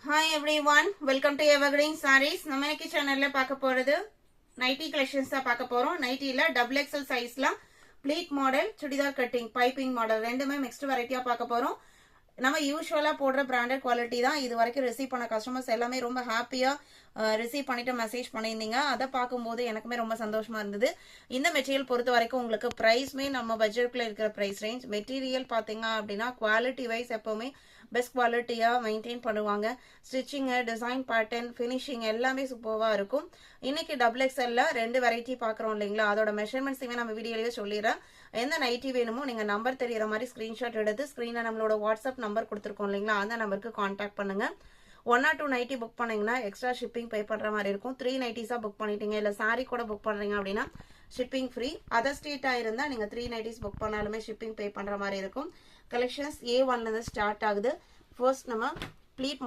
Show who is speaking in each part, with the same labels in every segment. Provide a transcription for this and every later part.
Speaker 1: Hi everyone, welcome to Evergreen Sarees. நம்ம இன்னைக்கு சேனல்ல பார்க்க போறது நைட்டி கலெக்ஷன்ஸ் தான் பார்க்க போறோம். நைட்டில டபுள் எக்ஸல் சைஸ்ல pleat model, churidar cutting, piping model ரெண்டுமே மிக்ஸ்டு வெரைட்டியா பார்க்க போறோம். நம்ம யூசுவலா போடுற பிராண்டட் குவாலிட்டி தான். இது வரைக்கும் ரிசீவ் பண்ண கஸ்டமர்ஸ் எல்லாமே ரொம்ப ஹாப்பியா ரிசீவ் பண்ணிட்டு மெசேஜ் பண்ணியிருந்தீங்க. அதை பார்க்கும்போது எனக்குமே ரொம்ப சந்தோஷமா இருந்தது. இந்த மெட்டீரியல் பொறுத்த வரைக்கும் உங்களுக்கு பிரைஸ்மே நம்ம பட்ஜெட்ல இருக்கிற பிரைஸ் ரேஞ்ச். மெட்டீரியல் பாத்தீங்க அப்படின்னா குவாலிட்டி வைஸ் எப்பவுமே பெஸ்ட் குவாலிட்டியா மெயின்டைன் பண்ணுவாங்க. ஸ்டிச்சிங், டிசைன், பேட்டர்ன், ஃபினிஷிங் எல்லாமே சூப்பர்வா இருக்கும். இன்னைக்கு டபுள் எக்ஸ்எல்ல ரெண்டு வெரைட்டி பாக்குறோம் இல்லைங்களா, அதோட மெஷர்மெண்ட்ஸுமே நம்ம வீடியோலயே சொல்லிடுறேன். எந்த நைட்டி வேணுமோ நீங்க நம்பர் தெரியற மாதிரி ஸ்கிரீன்ஷாட் எடுத்து ஸ்கிரீன்ல நம்மளோட வாட்ஸ்அப் நம்பர் கொடுத்துருக்கோம் இல்லைங்களா, அந்த நம்பருக்கு கான்டாக்ட் பண்ணுங்க. 1 or 2 நைட்டி புக் பண்ணீங்கன்னா எக்ஸ்ட்ரா ஷிப்பிங் பே பண்ற மாதிரி இருக்கும். 3 நைட்டிஸா புக் பண்ணிட்டீங்க இல்ல சாரி கூட புக் பண்றீங்க அப்படின்னா ஷிப்பிங் ஃப்ரீ. அதர் ஸ்டேட்டா இருந்தா நீங்க 3 நைட்டிஸ் புக் பண்ணாலுமே ஷிப்பிங் பே பண்ற மாதிரி இருக்கும். கலெக்ஷன்ஸ் A1ல இருந்து ஸ்டார்ட் ஆகுது. ஃபர்ஸ்ட் நம்ம ப்ளீட்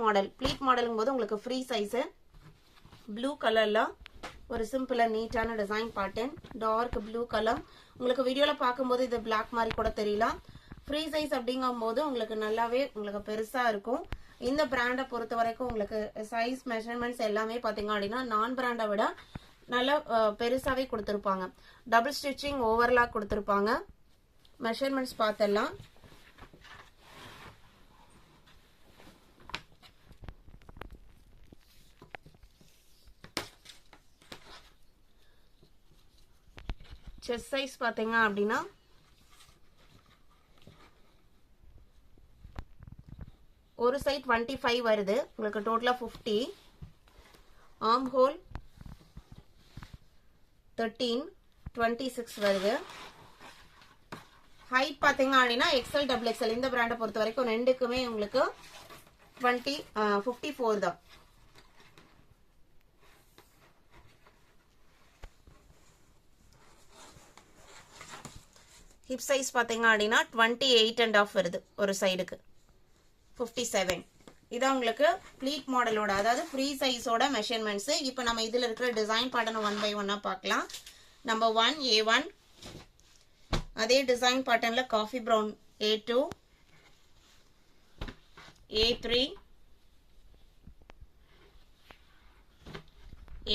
Speaker 1: மாடலுங்கும் போது உங்களுக்கு ஃப்ரீ சைஸ், ப்ளூ கலர்ல ஒரு சிம்பிளா நீட்டான design pattern, dark blue colour. உங்களுக்கு வீடியோல பார்க்கும்போது இது பிளாக் மாதிரி கூட தெரியலாம். ஃப்ரீ சைஸ் அப்படிங்கும் போது உங்களுக்கு நல்லாவே உங்களுக்கு பெருசா இருக்கும். இந்த பிராண்டை பொறுத்த வரைக்கும் உங்களுக்கு சைஸ் மெஷர்மெண்ட்ஸ் எல்லாமே பாத்தீங்க அப்படின்னா நான் பிராண்டை விட நல்லா பெருசாவே கொடுத்துருப்பாங்க. டபுள் ஸ்டிச்சிங், ஓவர்லாக் கொடுத்துருப்பாங்க. மெஷர்மெண்ட்ஸ் பார்த்தெல்லாம் செஸ்ட் சைஸ் பாத்தீங்க அப்படின்னா ஒரு சைட் 25 வருது, உங்களுக்கு டோட்டலா 50. ஆர்ம் ஹோல் 13, 26 வருது. ஹைட் பாத்தீங்க அப்படின்னா எக்ஸ்எல் டபுள் எக்ஸ்எல் இந்த பிராண்டை பொறுத்த வரைக்கும் ரெண்டுக்குமே உங்களுக்கு 54 தான். ஹிப் சைஸ் பாத்தீங்க அப்படின்னா 28.5 வருது ஒரு சைடுக்கு. 57. இதான் உங்களுக்கு ப்ளீட் மாடலோட அதாவது ஃப்ரீ சைஸோட மெஷர்மெண்ட்ஸ். இப்போ நம்ம இதுல இருக்கிற டிசைன் பேட்டர்ன் 1 by 1 பார்க்கலாம். நம்பர் 1 A1, அதே டிசைன் பேட்டர்ன்ல coffee brown A2, A3,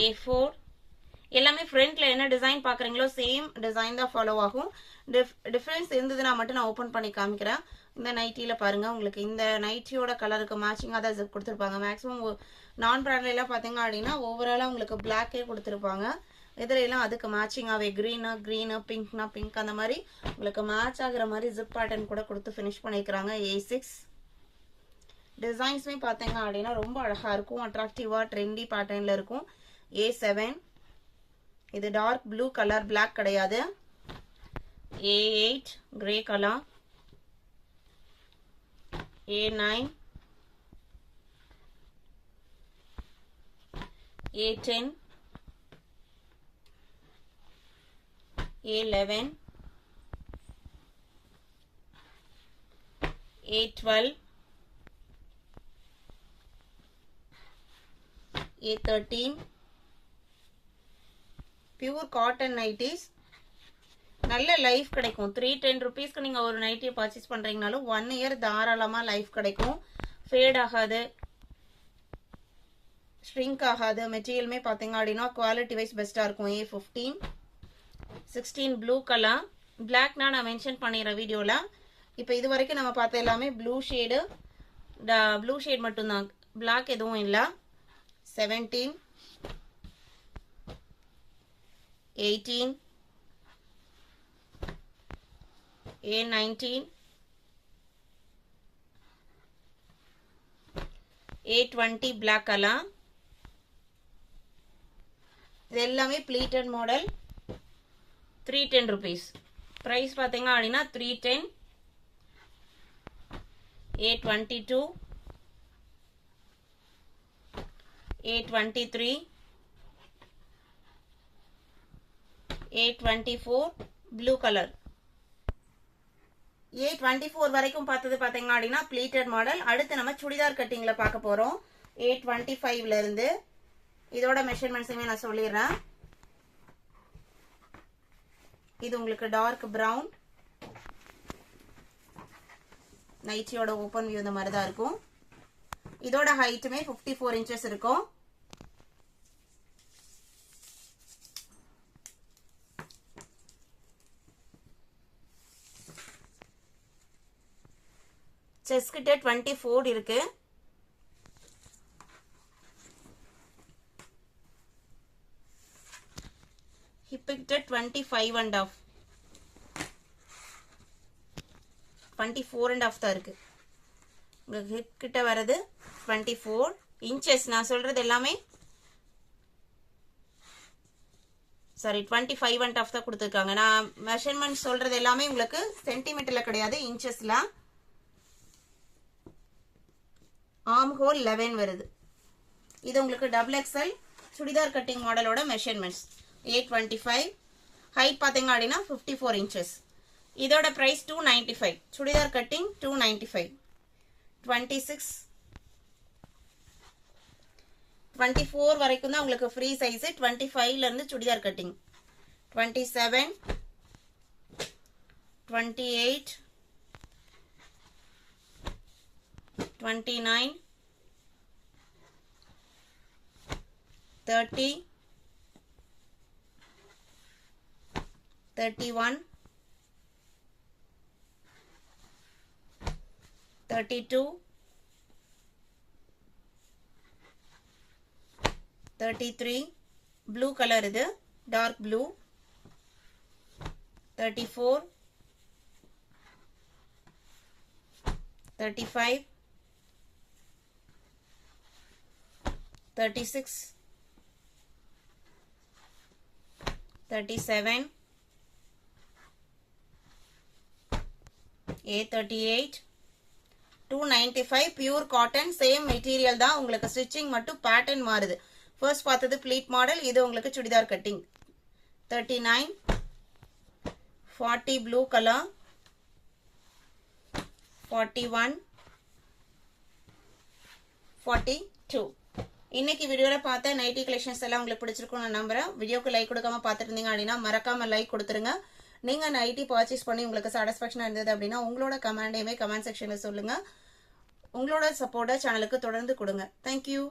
Speaker 1: A4. எல்லாமே ஃப்ரண்ட்ல என்ன டிசைன் பாக்குறீங்களோ சேம் டிசைன் தான் ஃபாலோ ஆகும். டிஃபரன்ஸ் இருந்ததுன்னா மட்டும் நான் ஓபன் பண்ணி காமிக்கிறேன். இந்த நைட்டில பாருங்க, உங்களுக்கு இந்த நைட்டியோட கலருக்கு மேட்சிங்கா தான் ஜிப் கொடுத்துருப்பாங்க. மேக்ஸிமம் நான் பிராண்ட்ல எல்லாம் பாத்தீங்க அப்படின்னா ஓவராலா உங்களுக்கு பிளாக்கே கொடுத்துருப்பாங்க. இதுல எல்லாம் அதுக்கு மேட்சிங்காவே கிரீனு, பிங்க்னா பிங்க், அந்த மாதிரி உங்களுக்கு மேட்ச் ஆகுற மாதிரி ஜிப் பேட்டர்ன் கூட கொடுத்து ஃபினிஷ் பண்ணிக்கிறாங்க. A6 டிசைன்ஸ்மே பாத்தீங்க அப்படின்னா ரொம்ப அழகா இருக்கும், அட்ராக்டிவா ட்ரெண்டி பேட்டர்ன்ல இருக்கும். A7 இது டார்க் ப்ளூ கலர், பிளாக் கிடையாது. A8 grey colour. A9, A10, A11, A12, A13. Pure cotton nighties, நல்ல லைஃப் கிடைக்கும். 310 rupeesக்கு நீங்க ஒரு நைட்டியை பர்ச்சேஸ் பண்றீங்கனாலும் 1 year தாராளமா லைஃப் கிடைக்கும். ஃபேட் ஆகாது, ஷ்ரிங்க் ஆகாது. மெட்டீரியலுமே பாத்தீங்க அப்படின்னா குவாலிட்டி வைஸ் பெஸ்டா இருக்கும். A15, 16 blue colour. பிளாக்னா நான் மென்ஷன் பண்ணிடுறேன் வீடியோல. இப்போ இது வரைக்கும் நம்ம பார்த்த எல்லாமே ப்ளூ ஷேட் மட்டும்தான், பிளாக் எதுவும் இல்லை. 17, 18, A19, A20 black color. இது எல்லாமே pleated மாடல். 310 rupees. பிரைஸ் பாத்தீங்க அப்படின்னா 310. A22, A23, A24 blue color. A24 வரைக்கும் பார்த்தது பாத்தீங்க அப்படின்னா pleated மாடல். அடுத்து நம்ம சுடிதார் கட்டிங்ல பார்க்க போறோம். A25ல இருந்து இதோட மெஷர்மெண்ட்ஸுமே நான் சொல்லிடுறேன். இது உங்களுக்கு டார்க் பிரவுன், நைட்டியோட ஓபன் வியூ இந்த மாதிரி தான் இருக்கும். இதோட ஹைட்டுமே 54 இன்ச்சஸ் இருக்கும். செஸ்ட் கிட்ட 24 இருக்கு. ஹிப் கிட்ட 25.5 24.5 தான் இருக்கு. உங்க ஹிப் கிட்ட வரது 24 இன்ச்சஸ். நான் சொல்றது எல்லாமே சாரி 25.5 தான் கொடுத்துருக்காங்க. நான் மெஷர்மெண்ட் சொல்றது எல்லாமே உங்களுக்கு சென்டிமீட்டர்ல கிடையாது, இன்ச்சஸ்ல. ஆர்ம் ஹோல் 11 வருது. இது உங்களுக்கு டபுள் எக்ஸ்எல் சுடிதார் கட்டிங் மாடலோட மெஷர்மெண்ட்ஸ். 825 ஹைட் பாத்தீங்க அப்படின்னா 54 இன்ச்சஸ். இதோட பிரைஸ் 295. சுடிதார் கட்டிங் 295. 26 24 வரைக்கும் தான் உங்களுக்கு ஃப்ரீ சைஸ். 25ல இருந்து சுடிதார் கட்டிங். 27 28 29 30 31 32 33 ப்ளூ கலர், இது dark blue. 34 35 36 37 A38 295. Pure cotton, same material தான், உங்களுக்கு ஸ்டிச்சிங் மட்டும் பேட்டர்ன் மாறுது. ஃபர்ஸ்ட் பார்த்தது ப்ளீட் மாடல், இது உங்களுக்கு சுடிதார் கட்டிங். 39 40 blue colour. 41 42. இன்னைக்கு வீடியோல பார்த்த நைட்டி கலெக்ஷன்ஸ் எல்லாம் உங்களுக்கு பிடிச்சிருக்கும் நான் நம்புறேன். வீடியோக்கு லைக் கொடுக்காம பார்த்துட்டு இருந்தீங்க அப்படின்னா மறக்காம லைக் கொடுத்துருங்க. நீங்க நைட்டி பர்ச்சேஸ் பண்ணி உங்களுக்கு சாட்டிஸ்ஃபேக்ஷனா இருந்தது அப்படின்னா உங்களோட கமெண்டையுமே கமெண்ட் செக்ஷன்ல சொல்லுங்க. உங்களோட சப்போர்ட்டை சேனலுக்கு தொடர்ந்து கொடுங்க. தேங்க்யூ.